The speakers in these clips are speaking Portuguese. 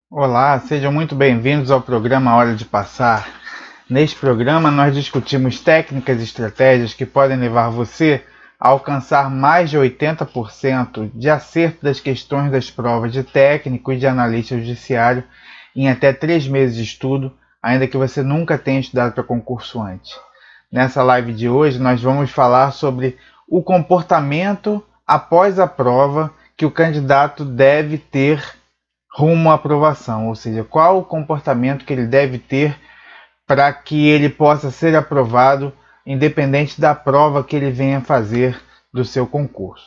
Olá, sejam muito bem-vindos ao programa Hora de Passar. Neste programa, nós discutimos técnicas e estratégias que podem levar você a alcançar mais de 80% de acerto das questões das provas de técnico e de analista judiciário em até 3 meses de estudo, ainda que você nunca tenha estudado para concurso antes. Nessa live de hoje, nós vamos falar sobre o comportamento após a prova que o candidato deve ter rumo à aprovação, ou seja, qual o comportamento que ele deve ter para que ele possa ser aprovado, independente da prova que ele venha fazer do seu concurso.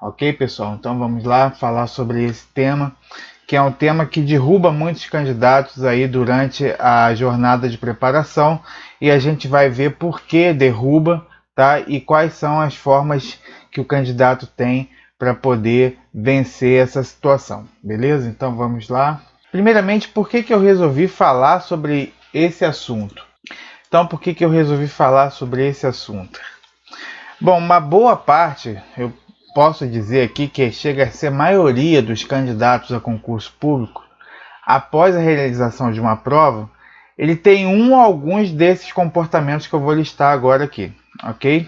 Ok, pessoal? Então vamos lá falar sobre esse tema, que é um tema que derruba muitos candidatos aí durante a jornada de preparação, e a gente vai ver por que derruba, tá? E quais são as formas que o candidato tem para poder vencer essa situação, beleza? Então vamos lá. Primeiramente, por que eu resolvi falar sobre esse assunto? Então, por que eu resolvi falar sobre esse assunto? Bom, uma boa parte, eu posso dizer aqui que chega a ser a maioria dos candidatos a concurso público, após a realização de uma prova, ele tem um ou alguns desses comportamentos que eu vou listar agora aqui, ok?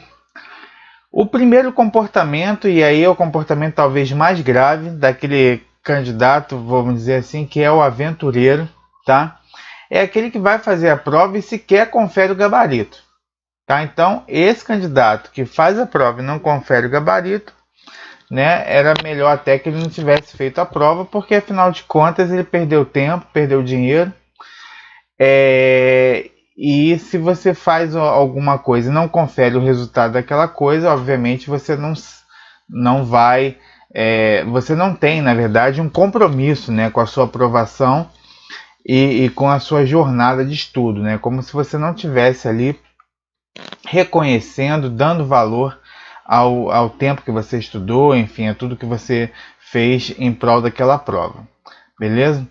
O primeiro comportamento, e aí é o comportamento talvez mais grave daquele candidato, vamos dizer assim, que é o aventureiro, tá? É aquele que vai fazer a prova e sequer confere o gabarito, tá? Então, esse candidato que faz a prova e não confere o gabarito, né, era melhor até que ele não tivesse feito a prova, porque afinal de contas ele perdeu tempo, perdeu dinheiro. E se você faz alguma coisa e não confere o resultado daquela coisa, obviamente você não vai, você não tem, na verdade, um compromisso, né, com a sua aprovação e com a sua jornada de estudo, né, como se você não tivesse ali reconhecendo, dando valor ao tempo que você estudou, enfim, a tudo que você fez em prol daquela prova, beleza?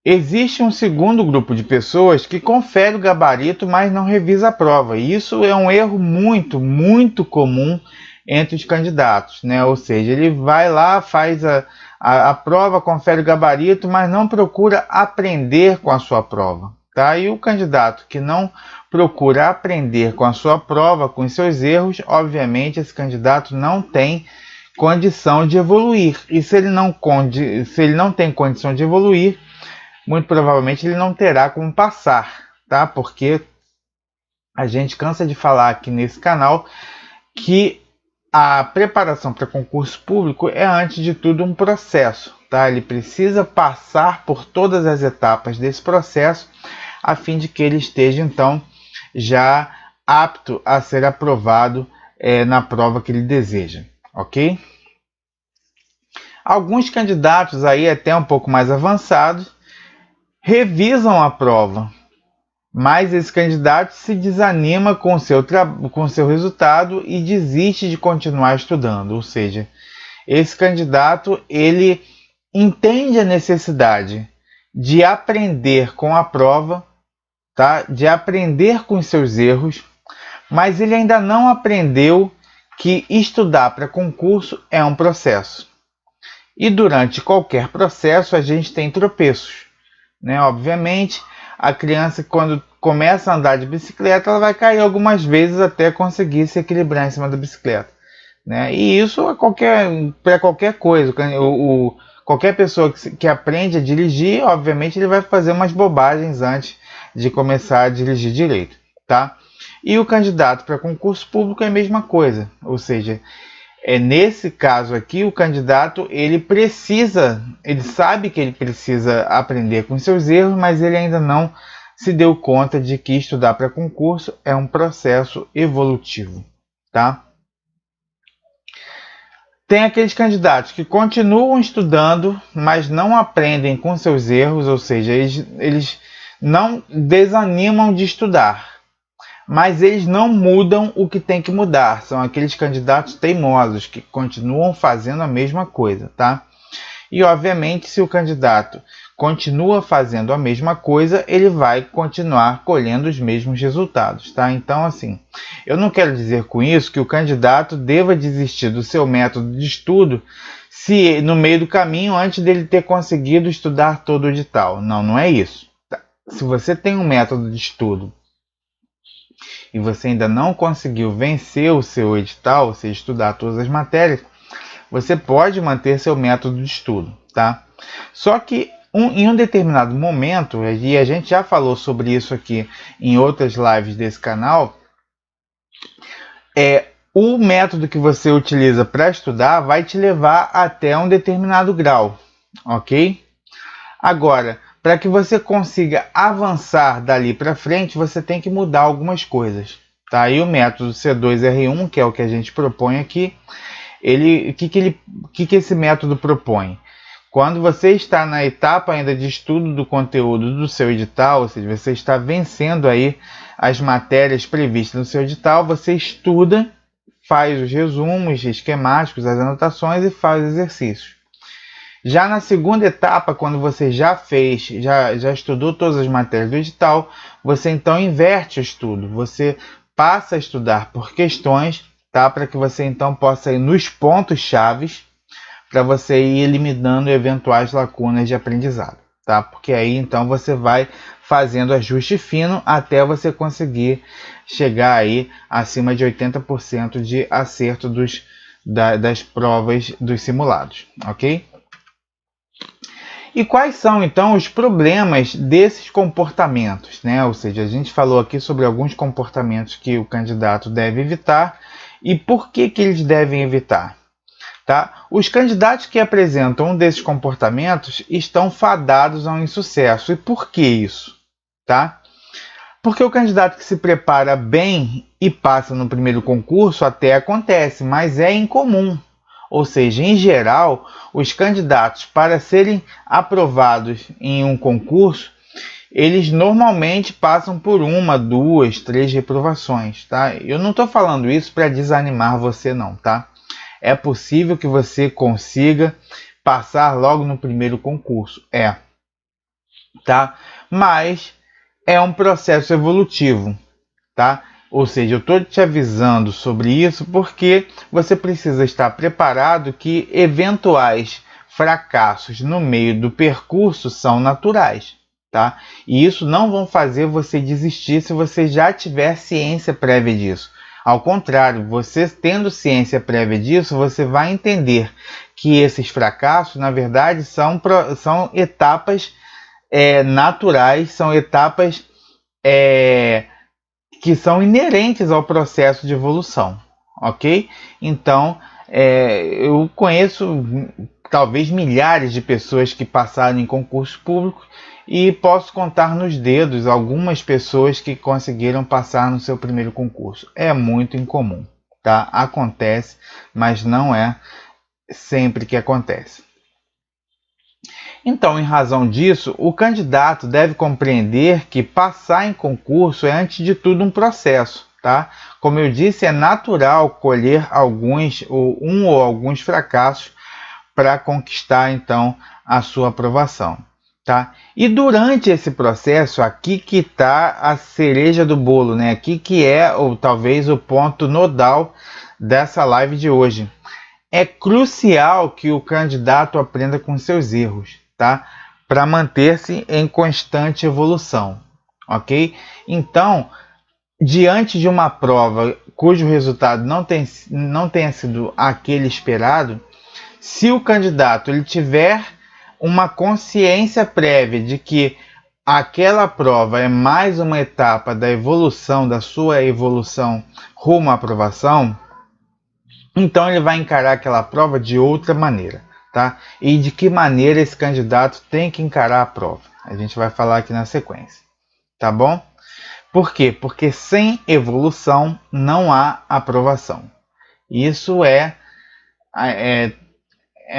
Existe um segundo grupo de pessoas que confere o gabarito, mas não revisa a prova. E isso é um erro muito comum entre os candidatos, né? Ou seja, ele vai lá, faz a prova, confere o gabarito, mas não procura aprender com a sua prova, tá? E o candidato que não procura aprender com a sua prova, com os seus erros, obviamente esse candidato não tem condição de evoluir. E se ele não tem condição de evoluir, muito provavelmente ele não terá como passar, tá? Porque a gente cansa de falar aqui nesse canal que a preparação para concurso público é, antes de tudo, um processo, tá? Ele precisa passar por todas as etapas desse processo a fim de que ele esteja, então, já apto a ser aprovado na prova que ele deseja, ok? Alguns candidatos aí até um pouco mais avançados revisam a prova, mas esse candidato se desanima com seu resultado e desiste de continuar estudando. Ou seja, esse candidato ele entende a necessidade de aprender com a prova, tá? De aprender com os seus erros, mas ele ainda não aprendeu que estudar para concurso é um processo. E durante qualquer processo a gente tem tropeços, né? Obviamente, a criança, quando começa a andar de bicicleta, ela vai cair algumas vezes até conseguir se equilibrar em cima da bicicleta, né? E isso é para qualquer coisa. Qualquer pessoa que aprende a dirigir, obviamente, ele vai fazer umas bobagens antes de começar a dirigir direito, tá? E o candidato para concurso público é a mesma coisa, ou seja, nesse caso aqui, o candidato ele sabe que ele precisa aprender com seus erros, mas ele ainda não se deu conta de que estudar para concurso é um processo evolutivo, tá? Tem aqueles candidatos que continuam estudando, mas não aprendem com seus erros, ou seja, eles não desanimam de estudar, mas eles não mudam o que tem que mudar. São aqueles candidatos teimosos que continuam fazendo a mesma coisa, tá? E obviamente, se o candidato continua fazendo a mesma coisa, ele vai continuar colhendo os mesmos resultados, tá? Então, assim, eu não quero dizer com isso que o candidato deva desistir do seu método de estudo se no meio do caminho, antes dele ter conseguido estudar todo o edital. Não, não é isso. Tá? Se você tem um método de estudo e você ainda não conseguiu vencer o seu edital, ou seja, estudar todas as matérias, você pode manter seu método de estudo, tá? Só que em um determinado momento, e a gente já falou sobre isso aqui em outras lives desse canal, o método que você utiliza para estudar vai te levar até um determinado grau, ok? Agora, para que você consiga avançar dali para frente, você tem que mudar algumas coisas, tá? E o método C2R1, que é o que a gente propõe aqui, o que esse método propõe? Quando você está na etapa ainda de estudo do conteúdo do seu edital, ou seja, você está vencendo aí as matérias previstas no seu edital, você estuda, faz os resumos esquemáticos, as anotações e faz os exercícios. Já na segunda etapa, quando você já estudou todas as matérias do edital, você então inverte o estudo, você passa a estudar por questões, tá? Para que você então possa ir nos pontos chaves, para você ir eliminando eventuais lacunas de aprendizado, tá? Porque aí então você vai fazendo ajuste fino até você conseguir chegar aí acima de 80% de acerto das provas dos simulados, ok? E quais são então os problemas desses comportamentos, né? Ou seja, a gente falou aqui sobre alguns comportamentos que o candidato deve evitar e por que eles devem evitar. Tá? Os candidatos que apresentam um desses comportamentos estão fadados ao insucesso. E por que isso? Tá? Porque o candidato que se prepara bem e passa no primeiro concurso até acontece, mas é incomum. Ou seja, em geral, os candidatos para serem aprovados em um concurso, eles normalmente passam por 1, 2, 3 reprovações. Tá? Eu não estou falando isso para desanimar você não, tá? É possível que você consiga passar logo no primeiro concurso, tá? Mas é um processo evolutivo, tá? Ou seja, eu estou te avisando sobre isso porque você precisa estar preparado que eventuais fracassos no meio do percurso são naturais, tá? E isso não vão fazer você desistir se você já tiver ciência prévia disso. Ao contrário, você tendo ciência prévia disso, você vai entender que esses fracassos, na verdade, são etapas naturais, são etapas que são inerentes ao processo de evolução, ok? Então, eu conheço talvez milhares de pessoas que passaram em concursos públicos e posso contar nos dedos algumas pessoas que conseguiram passar no seu primeiro concurso. É muito incomum, tá? Acontece, mas não é sempre que acontece. Então, em razão disso, o candidato deve compreender que passar em concurso é, antes de tudo, um processo, tá? Como eu disse, é natural colher um ou alguns fracassos para conquistar, então, a sua aprovação, tá? E durante esse processo, aqui que está a cereja do bolo, né? Aqui que é, ou talvez, o ponto nodal dessa live de hoje. É crucial que o candidato aprenda com seus erros, tá? Para manter-se em constante evolução, ok? Então, diante de uma prova cujo resultado não tenha sido aquele esperado, se o candidato ele tiver uma consciência prévia de que aquela prova é mais uma etapa da evolução, da sua evolução rumo à aprovação, então ele vai encarar aquela prova de outra maneira, tá? E de que maneira esse candidato tem que encarar a prova? A gente vai falar aqui na sequência, tá bom? Por quê? Porque sem evolução não há aprovação. Isso é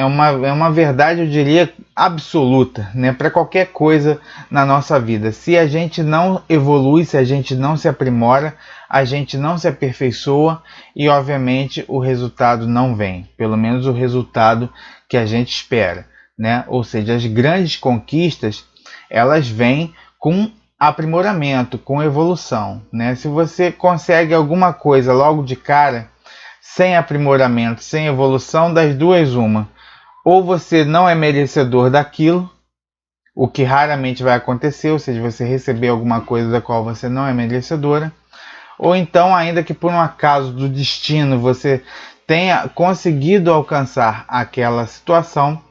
uma verdade, eu diria, absoluta, né? Para qualquer coisa na nossa vida. Se a gente não evolui, se a gente não se aprimora, a gente não se aperfeiçoa e, obviamente, o resultado não vem. Pelo menos o resultado que a gente espera, né? Ou seja, as grandes conquistas, elas vêm com aprimoramento, com evolução, né? Se você consegue alguma coisa logo de cara, sem aprimoramento, sem evolução, das duas uma. Ou você não é merecedor daquilo, o que raramente vai acontecer, ou seja, você receber alguma coisa da qual você não é merecedora, ou então, ainda que por um acaso do destino você tenha conseguido alcançar aquela situação,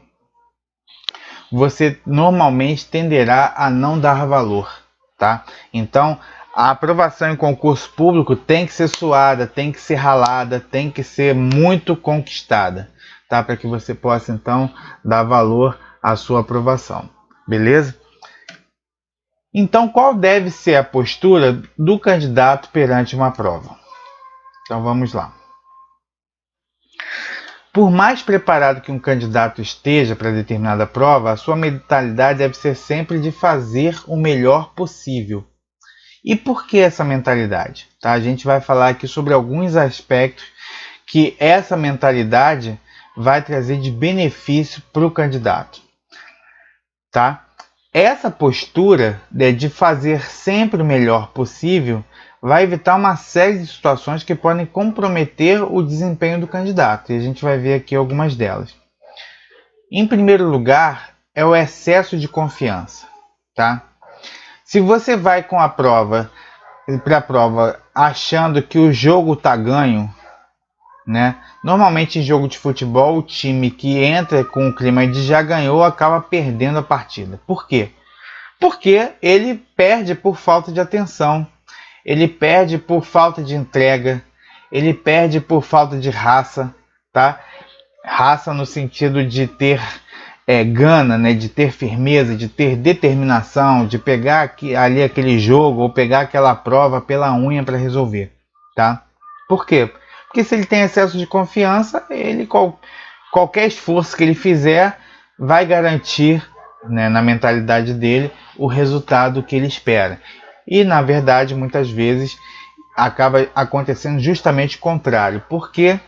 você normalmente tenderá a não dar valor, tá? Então, a aprovação em concurso público tem que ser suada, tem que ser ralada, tem que ser muito conquistada, tá? Para que você possa, então, dar valor à sua aprovação, beleza? Então, qual deve ser a postura do candidato perante uma prova? Então, vamos lá. Por mais preparado que um candidato esteja para determinada prova, a sua mentalidade deve ser sempre de fazer o melhor possível. E por que essa mentalidade? Tá? A gente vai falar aqui sobre alguns aspectos que essa mentalidade vai trazer de benefício para o candidato. Tá? Essa postura de fazer sempre o melhor possível vai evitar uma série de situações que podem comprometer o desempenho do candidato. E a gente vai ver aqui algumas delas. Em primeiro lugar, é o excesso de confiança. Tá? Se você vai com a prova para a prova achando que o jogo está ganho, né? Normalmente em jogo de futebol, o time que entra com o clima de já ganhou acaba perdendo a partida. Por quê? Porque ele perde por falta de atenção, ele perde por falta de entrega, ele perde por falta de raça, tá? Raça no sentido de ter gana, né? De ter firmeza, de ter determinação, de pegar ali aquele jogo ou pegar aquela prova pela unha para resolver, tá? Por quê? Porque se ele tem excesso de confiança, qualquer esforço que ele fizer vai garantir, né, na mentalidade dele, o resultado que ele espera. E na verdade, muitas vezes acaba acontecendo justamente o contrário. Por quê?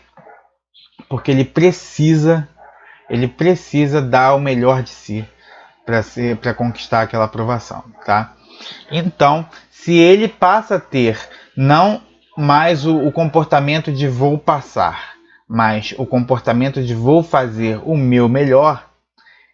Porque ele precisa dar o melhor de si para conquistar aquela aprovação, tá? Então, se ele passa a ter não mais o comportamento de vou passar, mas o comportamento de vou fazer o meu melhor,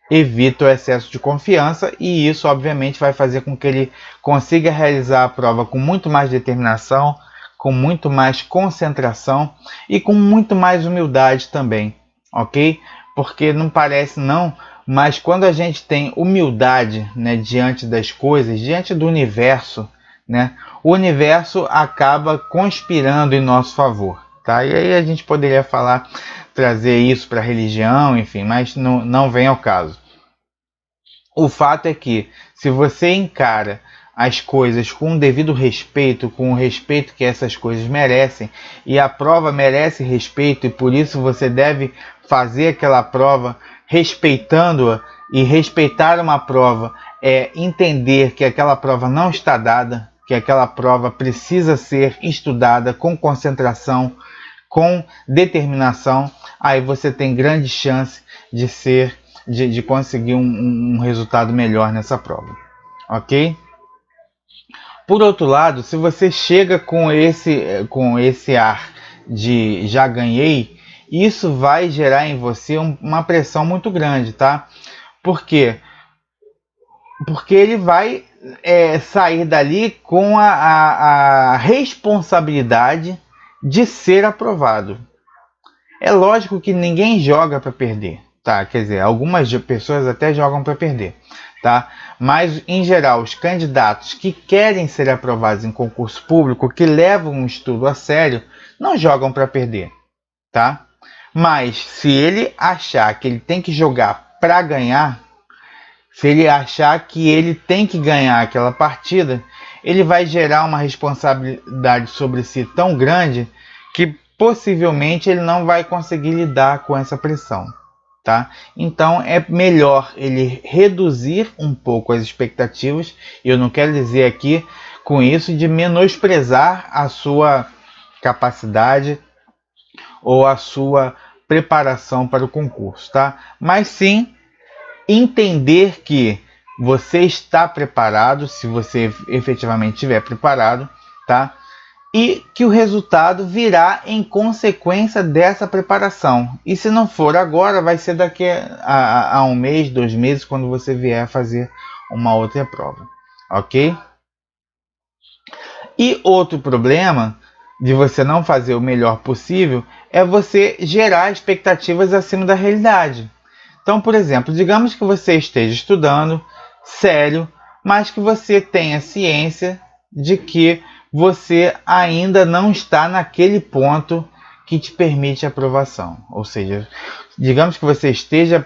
evita o excesso de confiança e isso obviamente vai fazer com que ele consiga realizar a prova com muito mais determinação, com muito mais concentração e com muito mais humildade também, ok? Porque não parece não, mas quando a gente tem humildade, né, diante das coisas, diante do universo, né, o universo acaba conspirando em nosso favor, tá? E aí a gente poderia trazer isso para a religião, enfim, mas não vem ao caso. O fato é que, se você encara as coisas com o devido respeito, com o respeito que essas coisas merecem, e a prova merece respeito, e por isso você deve fazer aquela prova respeitando-a, e respeitar uma prova é entender que aquela prova não está dada, que aquela prova precisa ser estudada com concentração, com determinação, aí você tem grande chance de conseguir um resultado melhor nessa prova, ok? Por outro lado, se você chega com esse ar de já ganhei, isso vai gerar em você uma pressão muito grande, tá? Por quê? Porque ele vai sair dali com a responsabilidade de ser aprovado. É lógico que ninguém joga para perder, tá? Quer dizer, algumas pessoas até jogam para perder, tá? Mas, em geral, os candidatos que querem ser aprovados em concurso público, que levam um estudo a sério, não jogam para perder, tá? Mas, se ele achar que ele tem que jogar para ganhar, se ele achar que ele tem que ganhar aquela partida, ele vai gerar uma responsabilidade sobre si tão grande que possivelmente ele não vai conseguir lidar com essa pressão, tá? Então é melhor ele reduzir um pouco as expectativas. Eu não quero dizer aqui com isso de menosprezar a sua capacidade ou a sua preparação para o concurso, tá? Mas sim entender que você está preparado, se você efetivamente estiver preparado, tá? E que o resultado virá em consequência dessa preparação. E se não for agora, vai ser daqui a um mês, 2 meses, quando você vier fazer uma outra prova, ok? E outro problema de você não fazer o melhor possível é você gerar expectativas acima da realidade. Então, por exemplo, digamos que você esteja estudando sério, mas que você tenha ciência de que você ainda não está naquele ponto que te permite a aprovação. Ou seja, digamos que você esteja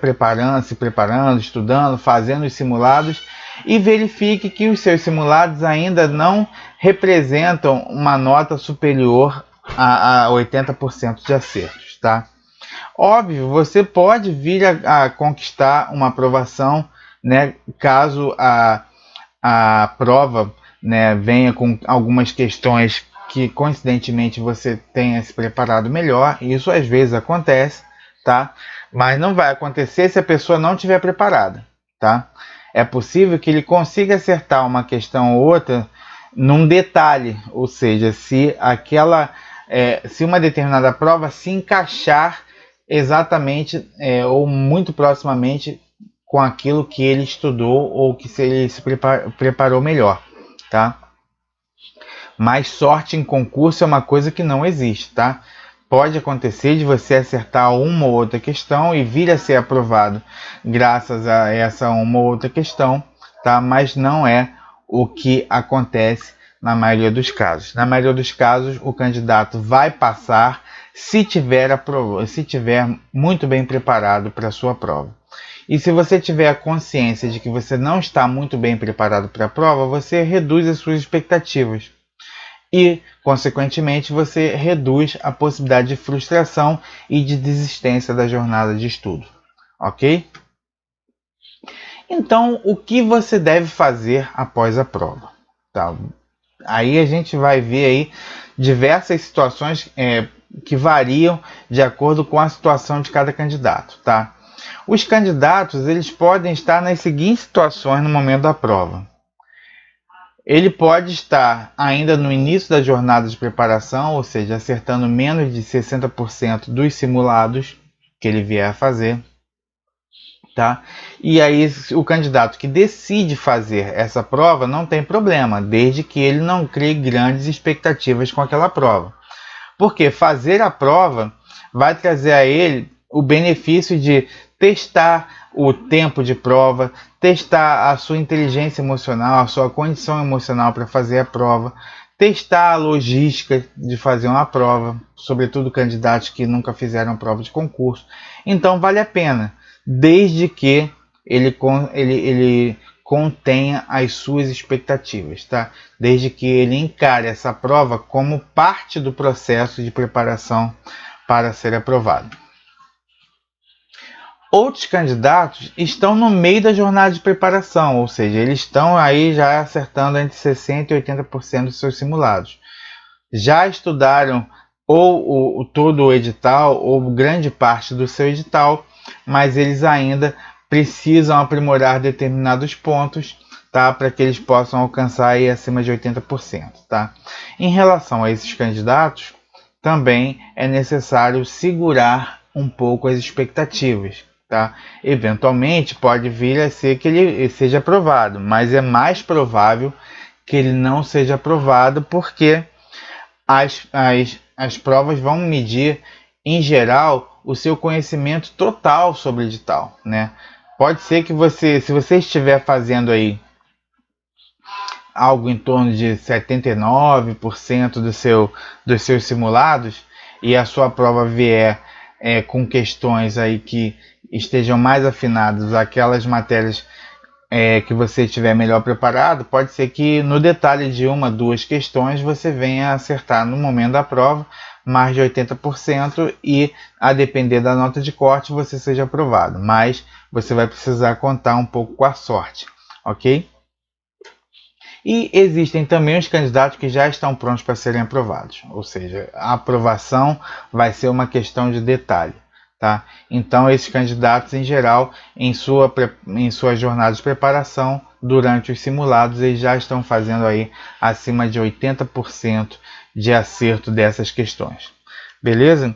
se preparando, estudando, fazendo os simulados e verifique que os seus simulados ainda não representam uma nota superior a 80% de acertos, tá? Óbvio, você pode vir a conquistar uma aprovação, né, caso a prova, né, venha com algumas questões que coincidentemente você tenha se preparado melhor. Isso às vezes acontece, tá? Mas não vai acontecer se a pessoa não estiver preparada, tá? É possível que ele consiga acertar uma questão ou outra num detalhe, ou seja, se se uma determinada prova se encaixar exatamente ou muito proximamente com aquilo que ele estudou ou que ele se preparou melhor, tá? Mas sorte em concurso é uma coisa que não existe, tá? Pode acontecer de você acertar uma ou outra questão e vir a ser aprovado graças a essa uma ou outra questão, tá? Mas não é o que acontece na maioria dos casos. Na maioria dos casos, o candidato vai passar se tiver muito bem preparado para a sua prova. E se você tiver a consciência de que você não está muito bem preparado para a prova, você reduz as suas expectativas. E, consequentemente, você reduz a possibilidade de frustração e de desistência da jornada de estudo. Ok? Então, o que você deve fazer após a prova? Tá? Aí a gente vai ver aí diversas situações que variam de acordo com a situação de cada candidato, tá? Os candidatos, eles podem estar nas seguintes situações no momento da prova. Ele pode estar ainda no início da jornada de preparação, ou seja, acertando menos de 60% dos simulados que ele vier a fazer, tá? E aí o candidato que decide fazer essa prova não tem problema, desde que ele não crie grandes expectativas com aquela prova. Porque fazer a prova vai trazer a ele o benefício de testar o tempo de prova, testar a sua inteligência emocional, a sua condição emocional para fazer a prova, testar a logística de fazer uma prova, sobretudo candidatos que nunca fizeram prova de concurso. Então vale a pena, desde que ele contenha as suas expectativas, tá? Desde que ele encare essa prova como parte do processo de preparação para ser aprovado. Outros candidatos estão no meio da jornada de preparação, ou seja, eles estão aí já acertando entre 60% e 80% dos seus simulados. Já estudaram ou todo o edital ou grande parte do seu edital, mas eles ainda precisam aprimorar determinados pontos, tá? Para que eles possam alcançar aí acima de 80%, tá? Em relação a esses candidatos, também é necessário segurar um pouco as expectativas, tá? Eventualmente pode vir a ser que ele seja aprovado, mas é mais provável que ele não seja aprovado, porque as provas vão medir, em geral, o seu conhecimento total sobre o edital, né? Pode ser que se você estiver fazendo aí algo em torno de 79% dos seus simulados e a sua prova vier com questões aí que estejam mais afinadas àquelas matérias que você estiver melhor preparado, pode ser que no detalhe de uma, duas questões você venha a acertar no momento da prova mais de 80% e, a depender da nota de corte, você seja aprovado. Mas você vai precisar contar um pouco com a sorte, ok? E existem também os candidatos que já estão prontos para serem aprovados, ou seja, a aprovação vai ser uma questão de detalhe, tá? Então, esses candidatos, em geral, em sua jornada de preparação, durante os simulados, eles já estão fazendo aí acima de 80% de acerto dessas questões. Beleza?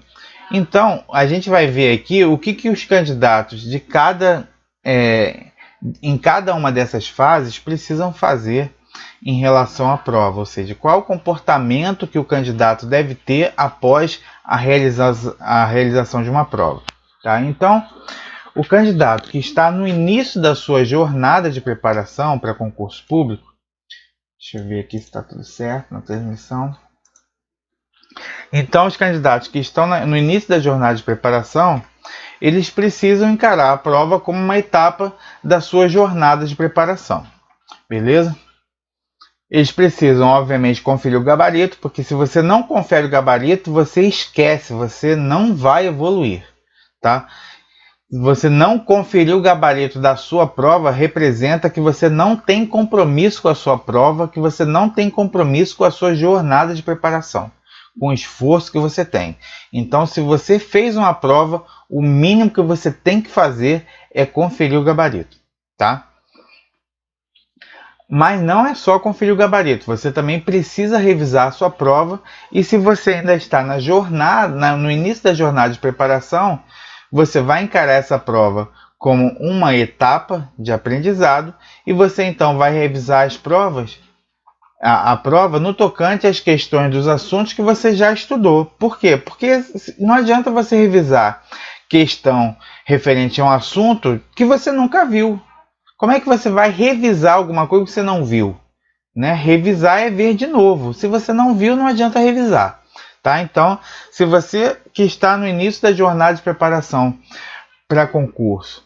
Então, a gente vai ver aqui o que os candidatos de em cada uma dessas fases precisam fazer em relação à prova, ou seja, qual o comportamento que o candidato deve ter após a realização de uma prova. Tá? Então, o candidato que está no início da sua jornada de preparação para concurso público, deixa eu ver aqui se está tudo certo na transmissão. Então, os candidatos que estão no início da jornada de preparação, eles precisam encarar a prova como uma etapa da sua jornada de preparação. Beleza? Eles precisam, obviamente, conferir o gabarito, porque se você não confere o gabarito, você esquece, você não vai evoluir, tá? Você não conferir o gabarito da sua prova representa que você não tem compromisso com a sua prova, que você não tem compromisso com a sua jornada de preparação, com o esforço que você tem. Então, se você fez uma prova, o mínimo que você tem que fazer é conferir o gabarito, tá? Mas não é só conferir o gabarito, você também precisa revisar a sua prova, e se você ainda está na jornada, no início da jornada de preparação, você vai encarar essa prova como uma etapa de aprendizado, e você então vai revisar as provas, a prova no tocante às questões dos assuntos que você já estudou. Por quê? Porque não adianta você revisar questão referente a um assunto que você nunca viu. Como é que você vai revisar alguma coisa que você não viu? Né? Revisar é ver de novo. Se você não viu, não adianta revisar. Tá? Então, se você que está no início da jornada de preparação para concurso,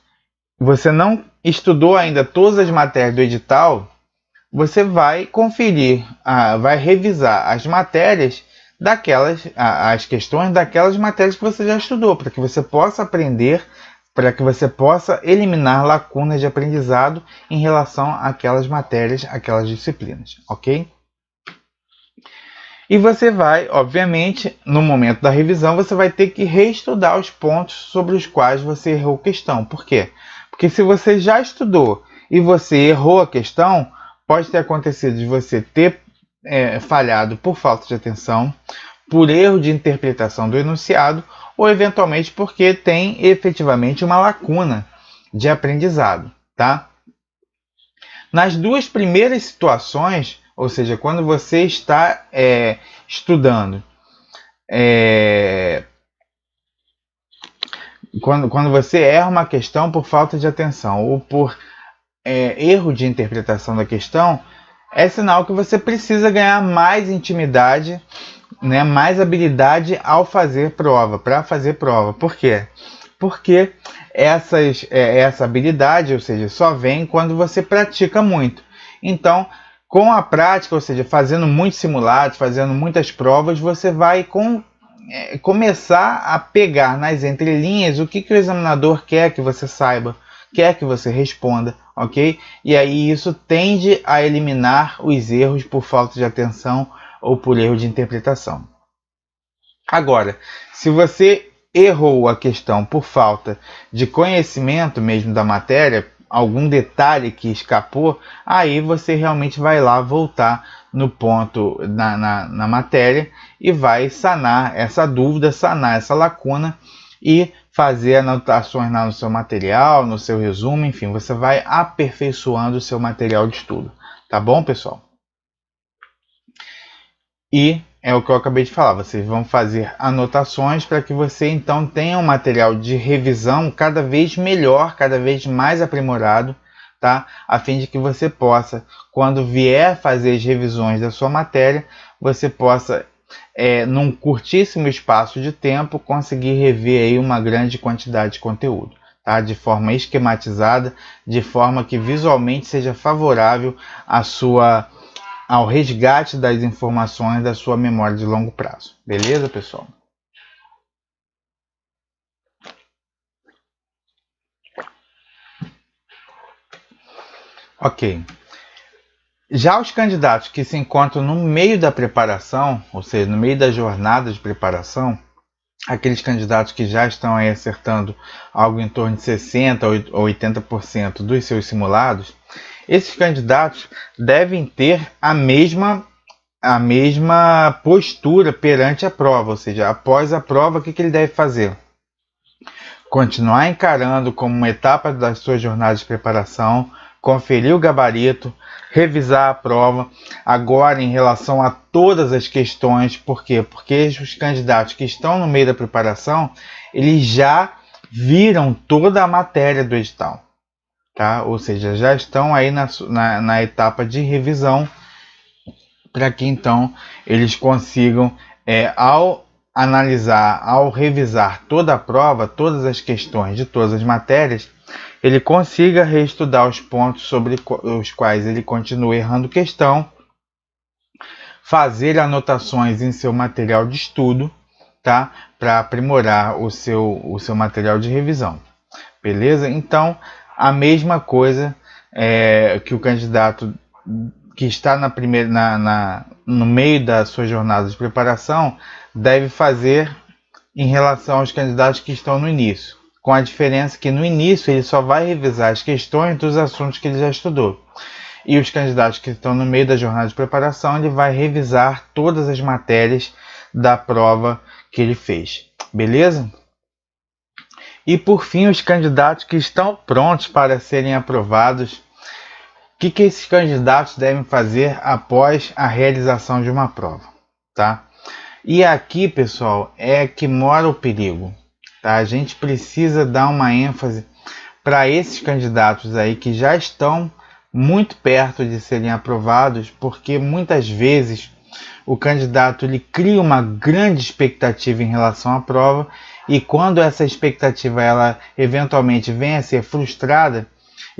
você não estudou ainda todas as matérias do edital, você vai conferir, vai revisar as matérias as questões daquelas matérias que você já estudou, para que você possa aprender, para que você possa eliminar lacunas de aprendizado em relação àquelas matérias, aquelas disciplinas, ok? E você vai, obviamente, no momento da revisão, você vai ter que reestudar os pontos sobre os quais você errou questão. Por quê? Porque se você já estudou e você errou a questão, pode ter acontecido de você ter falhado por falta de atenção, por erro de interpretação do enunciado, ou eventualmente porque tem efetivamente uma lacuna de aprendizado, tá? Nas duas primeiras situações, ou seja, quando você está estudando, quando você erra uma questão por falta de atenção ou por erro de interpretação da questão, é sinal que você precisa ganhar mais intimidade, né, mais habilidade ao fazer prova, para fazer prova. Por quê? Porque essa habilidade, ou seja, só vem quando você pratica muito. Então, com a prática, ou seja, fazendo muitos simulados, fazendo muitas provas, você vai começar a pegar nas entrelinhas o que o examinador quer que você saiba, quer que você responda, ok? E aí isso tende a eliminar os erros por falta de atenção ou por erro de interpretação. Agora, se você errou a questão por falta de conhecimento mesmo da matéria, algum detalhe que escapou, aí você realmente vai lá voltar no ponto na matéria e vai sanar essa dúvida, sanar essa lacuna e fazer anotações no seu material, no seu resumo, enfim, você vai aperfeiçoando o seu material de estudo. Tá bom, pessoal? E é o que eu acabei de falar, vocês vão fazer anotações para que você então tenha um material de revisão cada vez melhor, cada vez mais aprimorado, tá? A fim de que você possa, quando vier fazer as revisões da sua matéria, você possa, num curtíssimo espaço de tempo, conseguir rever aí uma grande quantidade de conteúdo, tá? De forma esquematizada, de forma que visualmente seja favorável ao resgate das informações da sua memória de longo prazo. Beleza, pessoal? Ok. Já os candidatos que se encontram no meio da preparação, ou seja, no meio da jornada de preparação, aqueles candidatos que já estão aí acertando algo em torno de 60% ou 80% dos seus simulados, esses candidatos devem ter a mesma postura perante a prova, ou seja, após a prova, o que ele deve fazer? Continuar encarando como uma etapa da sua jornada de preparação, conferir o gabarito, revisar a prova. Agora, em relação a todas as questões, por quê? Porque os candidatos que estão no meio da preparação, eles já viram toda a matéria do edital, tá? Ou seja, já estão aí na etapa de revisão, para que então eles consigam, ao analisar, ao revisar toda a prova, todas as questões de todas as matérias, ele consiga reestudar os pontos sobre os quais ele continua errando questão, fazer anotações em seu material de estudo, tá? Para aprimorar o seu material de revisão. Beleza? Então, a mesma coisa que o candidato que está no meio da sua jornada de preparação deve fazer em relação aos candidatos que estão no início, com a diferença que no início ele só vai revisar as questões dos assuntos que ele já estudou. E os candidatos que estão no meio da jornada de preparação, ele vai revisar todas as matérias da prova que ele fez. Beleza? E por fim, os candidatos que estão prontos para serem aprovados. O que esses candidatos devem fazer após a realização de uma prova, tá? E aqui, pessoal, é que mora o perigo, tá? A gente precisa dar uma ênfase para esses candidatos aí que já estão muito perto de serem aprovados, porque muitas vezes o candidato ele cria uma grande expectativa em relação à prova, e quando essa expectativa ela eventualmente vem a ser frustrada,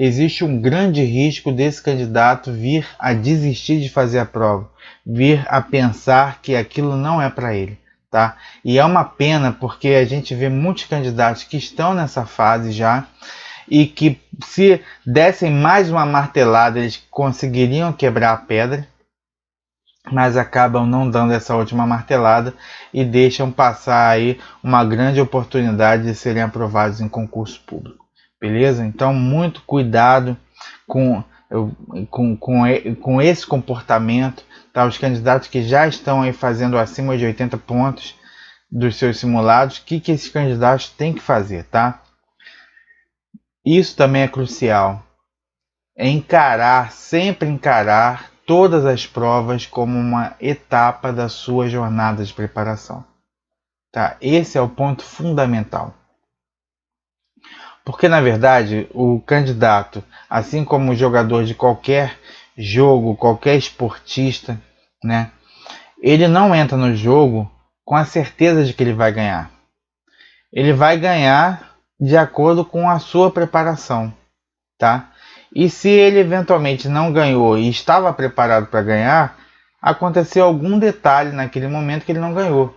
existe um grande risco desse candidato vir a desistir de fazer a prova, vir a pensar que aquilo não é para ele, tá? E é uma pena, porque a gente vê muitos candidatos que estão nessa fase já, e que se dessem mais uma martelada eles conseguiriam quebrar a pedra, mas acabam não dando essa última martelada e deixam passar aí uma grande oportunidade de serem aprovados em concurso público. Beleza? Então, muito cuidado com esse comportamento, tá? Os candidatos que já estão aí fazendo acima de 80 pontos dos seus simulados, o que esses candidatos têm que fazer, tá? Isso também é crucial. É sempre encarar todas as provas como uma etapa da sua jornada de preparação, tá? Esse é o ponto fundamental. Porque, na verdade, o candidato, assim como o jogador de qualquer jogo, qualquer esportista, né, ele não entra no jogo com a certeza de que ele vai ganhar. Ele vai ganhar de acordo com a sua preparação, tá? E se ele eventualmente não ganhou e estava preparado para ganhar, aconteceu algum detalhe naquele momento que ele não ganhou.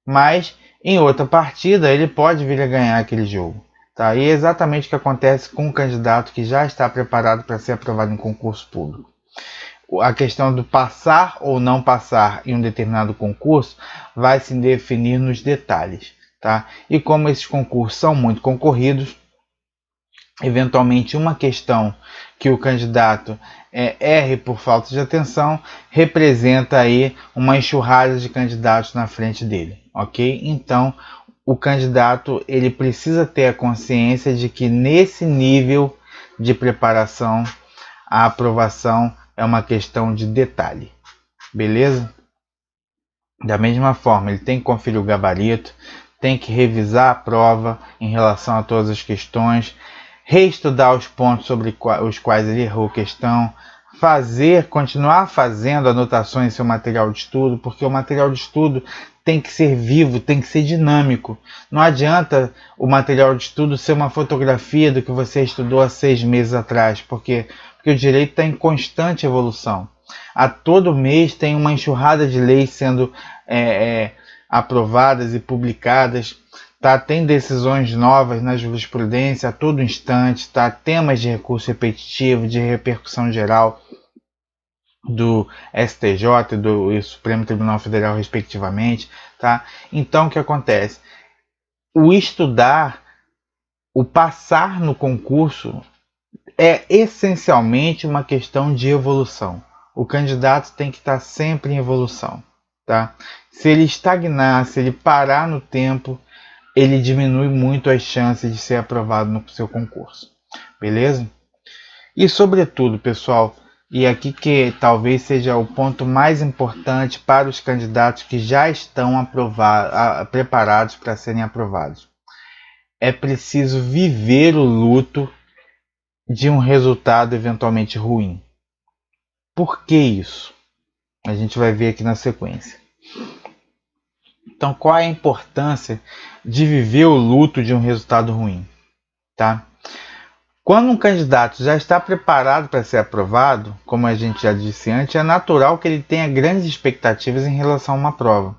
Mas em outra partida ele pode vir a ganhar aquele jogo. Tá? E é exatamente o que acontece com o candidato que já está preparado para ser aprovado em concurso público. A questão do passar ou não passar em um determinado concurso vai se definir nos detalhes. Tá? E como esses concursos são muito concorridos, eventualmente uma questão que o candidato erre por falta de atenção representa aí uma enxurrada de candidatos na frente dele, ok? Então o candidato ele precisa ter a consciência de que nesse nível de preparação a aprovação é uma questão de detalhe, beleza? Da mesma forma, ele tem que conferir o gabarito, tem que revisar a prova em relação a todas as questões, reestudar os pontos sobre os quais ele errou questão, continuar fazendo anotações em seu material de estudo, porque o material de estudo tem que ser vivo, tem que ser dinâmico. Não adianta o material de estudo ser uma fotografia do que você estudou há 6 meses atrás, porque o direito está em constante evolução. A todo mês tem uma enxurrada de leis sendo aprovadas e publicadas. Tá? Tem decisões novas na jurisprudência a todo instante, tá? Temas de recurso repetitivo, de repercussão geral do STJ e do Supremo Tribunal Federal, respectivamente. Tá? Então, o que acontece? o estudar, o passar no concurso é essencialmente uma questão de evolução. O candidato tem que estar sempre em evolução, tá? Se ele estagnar, se ele parar no tempo, ele diminui muito as chances de ser aprovado no seu concurso, beleza? E sobretudo, pessoal, e aqui que talvez seja o ponto mais importante para os candidatos que já estão preparados para serem aprovados, é preciso viver o luto de um resultado eventualmente ruim. Por que isso? A gente vai ver aqui na sequência. Então, qual é a importância de viver o luto de um resultado ruim? Tá? Quando um candidato já está preparado para ser aprovado, como a gente já disse antes, é natural que ele tenha grandes expectativas em relação a uma prova.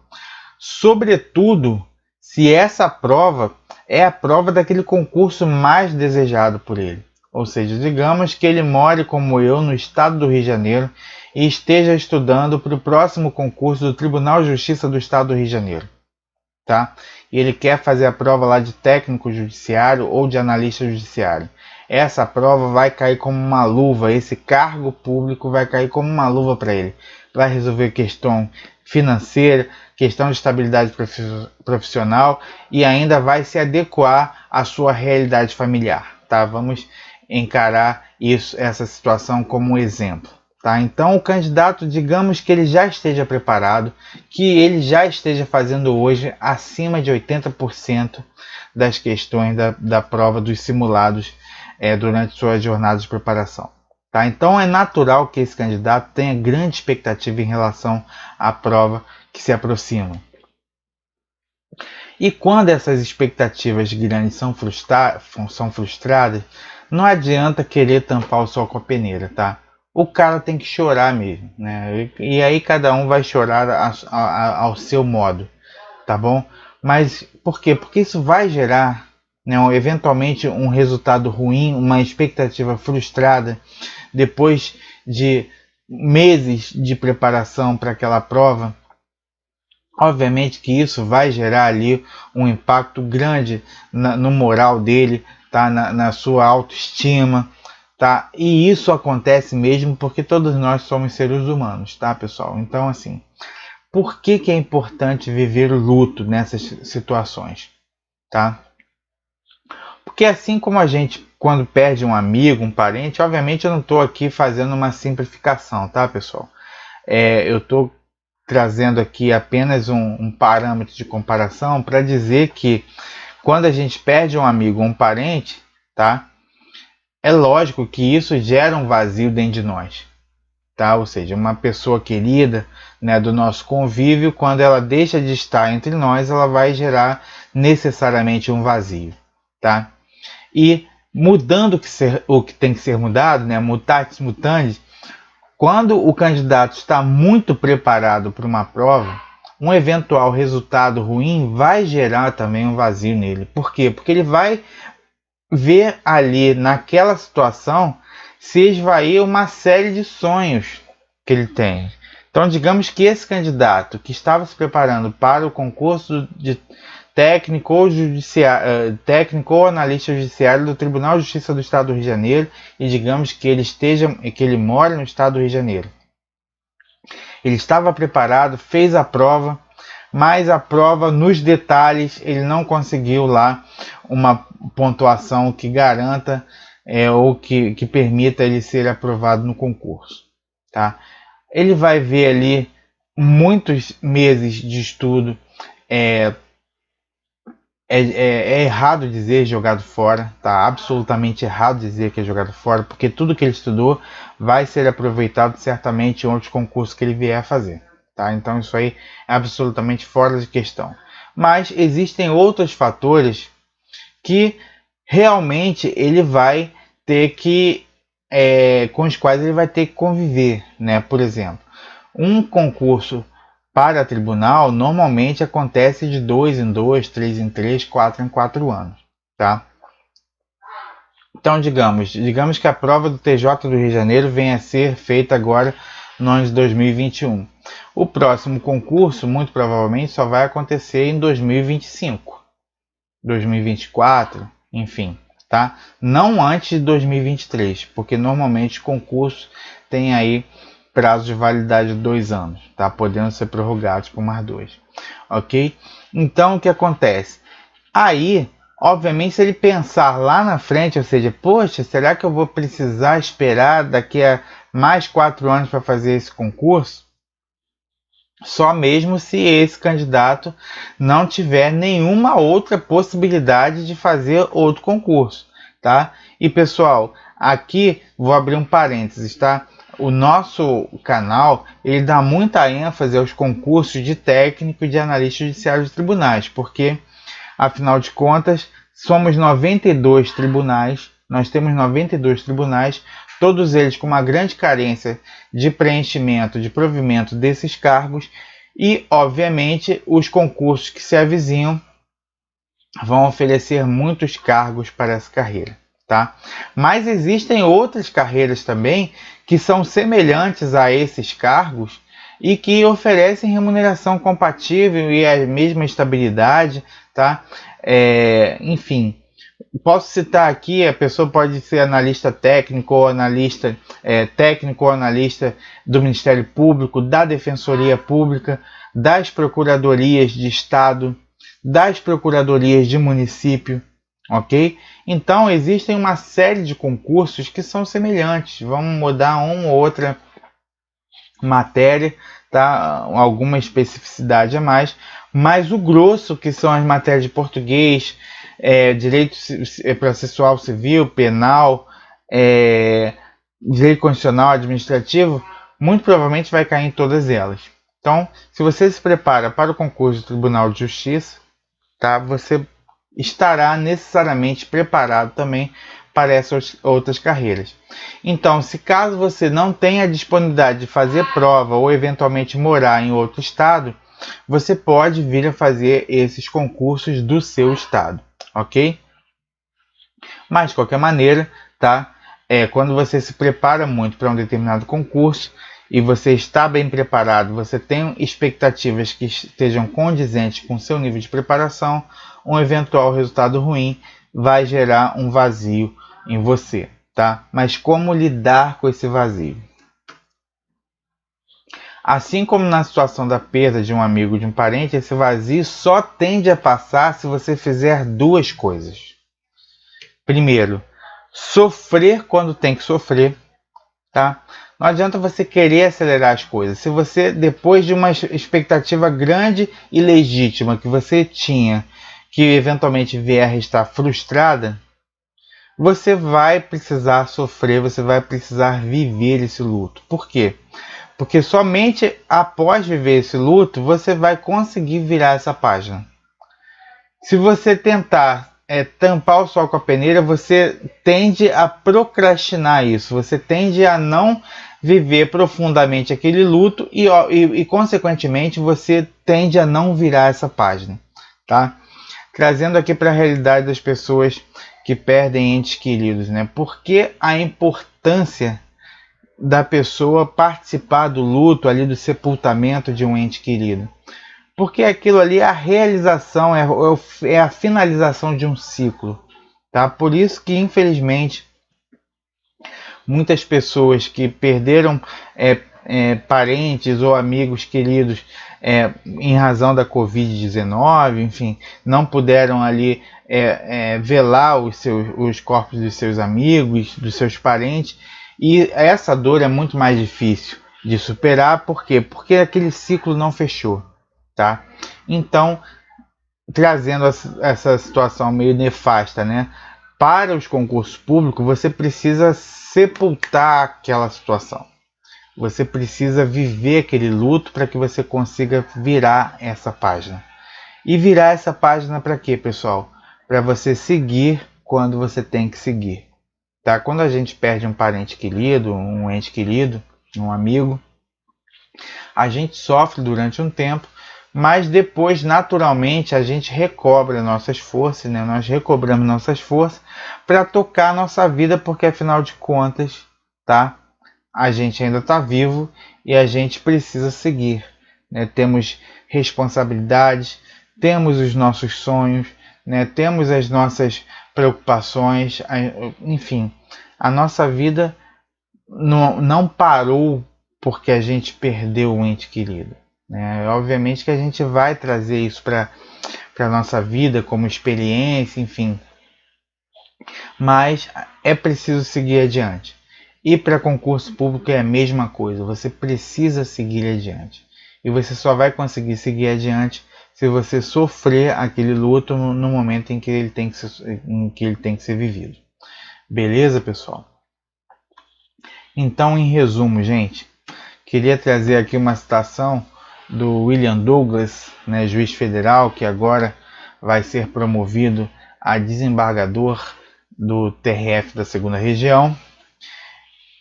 Sobretudo, se essa prova é a prova daquele concurso mais desejado por ele. Ou seja, digamos que ele more como eu no estado do Rio de Janeiro e esteja estudando para o próximo concurso do Tribunal de Justiça do Estado do Rio de Janeiro. Tá? E ele quer fazer a prova lá de técnico judiciário ou de analista judiciário. Essa prova vai cair como uma luva, esse cargo público vai cair como uma luva para ele. Vai resolver questão financeira, questão de estabilidade profissional e ainda vai se adequar à sua realidade familiar. Tá? Vamos encarar essa situação como um exemplo. Tá? Então, o candidato, digamos que ele já esteja preparado, que ele já esteja fazendo hoje acima de 80% das questões da prova dos simulados durante sua jornada de preparação. Tá? Então, é natural que esse candidato tenha grande expectativa em relação à prova que se aproxima. E quando essas expectativas grandes são frustradas, não adianta querer tampar o sol com a peneira, tá? O cara tem que chorar mesmo, né? E aí cada um vai chorar ao seu modo, tá bom? Mas por quê? Porque isso vai gerar, né, eventualmente um resultado ruim, uma expectativa frustrada depois de meses de preparação para aquela prova. Obviamente que isso vai gerar ali um impacto grande no moral dele, tá? Na sua autoestima, tá? E isso acontece mesmo porque todos nós somos seres humanos, tá, pessoal? Então, assim, por que é importante viver o luto nessas situações, tá? Porque assim como a gente, quando perde um amigo, um parente, obviamente eu não estou aqui fazendo uma simplificação, tá, pessoal? Eu estou trazendo aqui apenas um parâmetro de comparação para dizer que quando a gente perde um amigo ou um parente, tá? É lógico que isso gera um vazio dentro de nós, tá? Ou seja, uma pessoa querida, né, do nosso convívio, quando ela deixa de estar entre nós, ela vai gerar necessariamente um vazio, tá? E mudando o que tem que ser mudado, né, mutatis mutandis, quando o candidato está muito preparado para uma prova, um eventual resultado ruim vai gerar também um vazio nele. Por quê? Porque ele vai ver ali naquela situação se esvair uma série de sonhos que ele tem. Então, digamos que esse candidato que estava se preparando para o concurso de técnico ou analista judiciário do Tribunal de Justiça do Estado do Rio de Janeiro, e digamos que ele mora no Estado do Rio de Janeiro. Ele estava preparado, fez a prova, mas a prova nos detalhes ele não conseguiu lá uma pontuação que garanta ou que permita ele ser aprovado no concurso, tá? Ele vai ver ali muitos meses de estudo. É errado dizer jogado fora, tá? Absolutamente errado dizer que é jogado fora, porque tudo que ele estudou vai ser aproveitado certamente em outros concursos que ele vier a fazer, tá? Então isso aí é absolutamente fora de questão. Mas existem outros fatores que realmente ele vai ter que, com os quais ele vai ter que conviver, né? Por exemplo, um concurso para tribunal normalmente acontece de 2 em 2, 3 em 3, 4 em 4 anos, tá? Então digamos que a prova do TJ do Rio de Janeiro venha a ser feita agora no ano de 2021. O próximo concurso, muito provavelmente, só vai acontecer em 2025, 2024, enfim, tá? Não antes de 2023, porque normalmente o concurso tem aí prazo de validade de 2 anos, tá? Podendo ser prorrogados por mais 2, ok? Então, o que acontece? Aí, obviamente, se ele pensar lá na frente, ou seja, poxa, será que eu vou precisar esperar daqui a mais 4 anos para fazer esse concurso? Só mesmo se esse candidato não tiver nenhuma outra possibilidade de fazer outro concurso, tá? E pessoal, aqui vou abrir um parênteses, tá? O nosso canal, ele dá muita ênfase aos concursos de técnico e de analista judiciário de tribunais, porque afinal de contas, somos 92 tribunais, nós temos 92 tribunais, todos eles com uma grande carência de preenchimento, de provimento desses cargos, e, obviamente, os concursos que se avizinham vão oferecer muitos cargos para essa carreira, tá? Mas existem outras carreiras também que são semelhantes a esses cargos e que oferecem remuneração compatível e a mesma estabilidade, tá? Enfim, posso citar aqui, a pessoa pode ser analista técnico ou analista técnico ou analista do Ministério Público, da Defensoria Pública, das Procuradorias de Estado, das Procuradorias de Município, ok? Então, existem uma série de concursos que são semelhantes, vamos mudar uma ou outra matéria, tá? Alguma especificidade a mais, mas o grosso, que são as matérias de português, direito processual civil, penal, direito constitucional, administrativo, muito provavelmente vai cair em todas elas. Então, se você se prepara para o concurso do Tribunal de Justiça, tá? Você estará necessariamente preparado também para essas outras carreiras. Então, se caso você não tenha disponibilidade de fazer prova ou eventualmente morar em outro estado, você pode vir a fazer esses concursos do seu estado, ok? Mas, de qualquer maneira, tá? Quando você se prepara muito para um determinado concurso e você está bem preparado, você tem expectativas que estejam condizentes com o seu nível de preparação, um eventual resultado ruim vai gerar um vazio em você, tá? Mas como lidar com esse vazio? Assim como na situação da perda de um amigo, de um parente, esse vazio só tende a passar se você fizer duas coisas. Primeiro, sofrer quando tem que sofrer, tá? Não adianta você querer acelerar as coisas. Se você, depois de uma expectativa grande e legítima que você tinha, que eventualmente vier a estar frustrada, você vai precisar sofrer, você vai precisar viver esse luto. Por quê? Porque somente após viver esse luto, você vai conseguir virar essa página. Se você tentar tampar o sol com a peneira, você tende a procrastinar isso, você tende a não viver profundamente aquele luto e consequentemente, você tende a não virar essa página, tá? Trazendo aqui para a realidade das pessoas que perdem entes queridos, né? Por que a importância da pessoa participar do luto, ali do sepultamento de um ente querido? Porque aquilo ali é a realização, é a finalização de um ciclo, tá? Por isso que, infelizmente, muitas pessoas que perderam parentes ou amigos queridos em razão da Covid-19, enfim, não puderam ali velar os corpos dos seus amigos, dos seus parentes, e essa dor é muito mais difícil de superar. Por quê? Porque aquele ciclo não fechou, tá? Então, trazendo essa situação meio nefasta, né? Para os concursos públicos, você precisa sepultar aquela situação. Você precisa viver aquele luto para que você consiga virar essa página. E virar essa página para quê, pessoal? Para você seguir quando você tem que seguir, tá? Quando a gente perde um parente querido, um ente querido, um amigo, a gente sofre durante um tempo, mas depois, naturalmente, a gente recobra nossas forças, né? Nós recobramos nossas forças para tocar a nossa vida, porque afinal de contas, tá? A gente ainda está vivo e a gente precisa seguir, né? Temos responsabilidades, temos os nossos sonhos, né? Temos as nossas preocupações, enfim, a nossa vida não parou porque a gente perdeu um ente querido, né? Obviamente que a gente vai trazer isso para a nossa vida como experiência, enfim, mas é preciso seguir adiante. E para concurso público é a mesma coisa, você precisa seguir adiante. E você só vai conseguir seguir adiante se você sofrer aquele luto no momento em que ele tem que ser vivido. Beleza, pessoal? Então, em resumo, gente, queria trazer aqui uma citação do William Douglas, né, juiz federal, que agora vai ser promovido a desembargador do TRF da 2ª Região.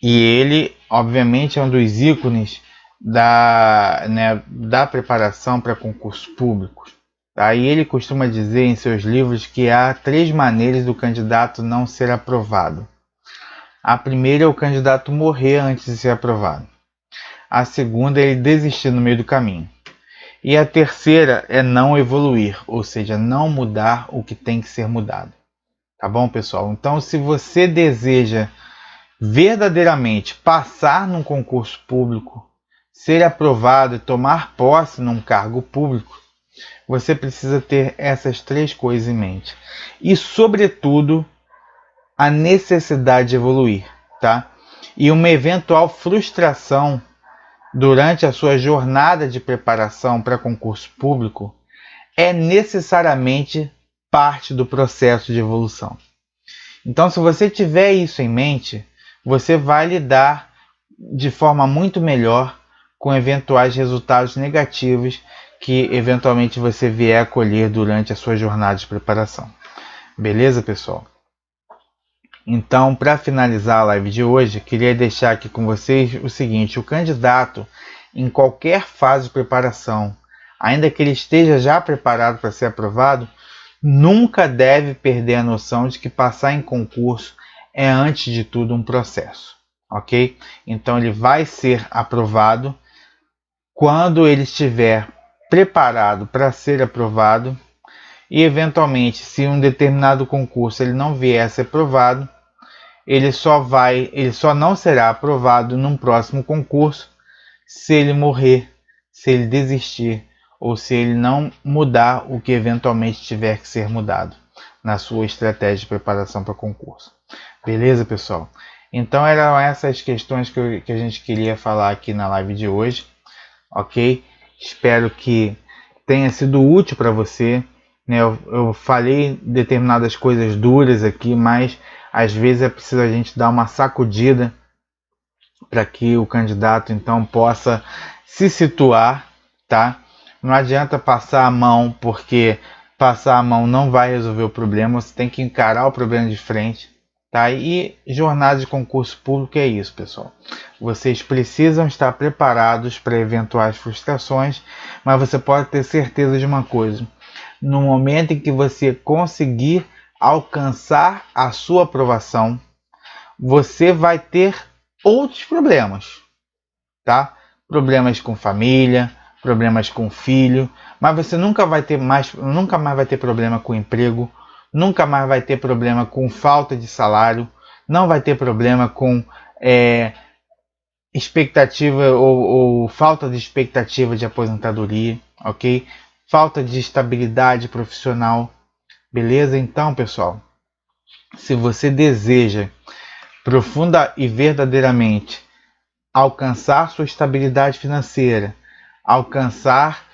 E ele, obviamente, é um dos ícones da preparação para concursos públicos. Tá? E ele costuma dizer em seus livros que há 3 maneiras do candidato não ser aprovado. A primeira é o candidato morrer antes de ser aprovado. A segunda é ele desistir no meio do caminho. E a terceira é não evoluir, ou seja, não mudar o que tem que ser mudado. Tá bom, pessoal? Então, se você deseja verdadeiramente passar num concurso público, ser aprovado e tomar posse num cargo público, você precisa ter essas 3 coisas em mente. E, sobretudo, a necessidade de evoluir, tá? E uma eventual frustração durante a sua jornada de preparação para concurso público é necessariamente parte do processo de evolução. Então, se você tiver isso em mente, você vai lidar de forma muito melhor com eventuais resultados negativos que eventualmente você vier a colher durante a sua jornada de preparação. Beleza, pessoal? Então, para finalizar a live de hoje, queria deixar aqui com vocês o seguinte: o candidato, em qualquer fase de preparação, ainda que ele esteja já preparado para ser aprovado, nunca deve perder a noção de que passar em concurso é, antes de tudo, um processo, ok? Então, ele vai ser aprovado quando ele estiver preparado para ser aprovado e, eventualmente, se um determinado concurso ele não vier a ser aprovado, ele só não será aprovado num próximo concurso se ele morrer, se ele desistir ou se ele não mudar o que eventualmente tiver que ser mudado na sua estratégia de preparação para concurso. Beleza, pessoal? Então eram essas questões que a gente queria falar aqui na live de hoje, ok? Espero que tenha sido útil para você, né? Eu falei determinadas coisas duras aqui, mas às vezes é preciso a gente dar uma sacudida para que o candidato então possa se situar, tá? Não adianta passar a mão, porque passar a mão não vai resolver o problema, você tem que encarar o problema de frente, tá? E jornada de concurso público é isso, pessoal. Vocês precisam estar preparados para eventuais frustrações, mas você pode ter certeza de uma coisa: no momento em que você conseguir alcançar a sua aprovação, você vai ter outros problemas, tá? Problemas com família, problemas com filho, mas você nunca mais vai ter problema com emprego, nunca mais vai ter problema com falta de salário, não vai ter problema com expectativa ou falta de expectativa de aposentadoria, ok? Falta de estabilidade profissional, beleza? Então, pessoal, se você deseja profunda e verdadeiramente alcançar sua estabilidade financeira, alcançar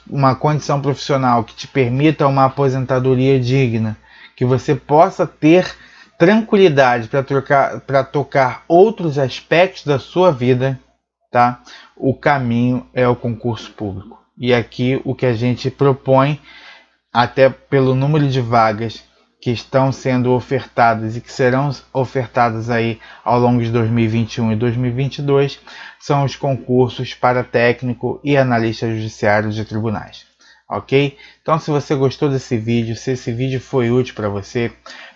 uma condição profissional que te permita uma aposentadoria digna, que você possa ter tranquilidade para tocar outros aspectos da sua vida, tá? O caminho é o concurso público. E aqui o que a gente propõe, até pelo número de vagas que estão sendo ofertadas e que serão ofertadas aí ao longo de 2021 e 2022, são os concursos para técnico e analista judiciário de tribunais, ok? Então, se você gostou desse vídeo, se esse vídeo foi útil para você,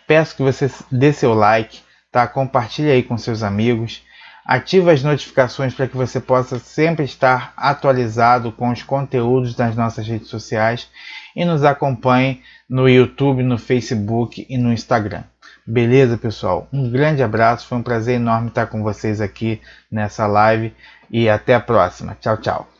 peço que você dê seu like, tá? Compartilhe aí com seus amigos, Ative as notificações para que você possa sempre estar atualizado com os conteúdos das nossas redes sociais e nos acompanhe no YouTube, no Facebook e no Instagram. Beleza, pessoal? Um grande abraço, foi um prazer enorme estar com vocês aqui nessa live e até a próxima. Tchau, tchau.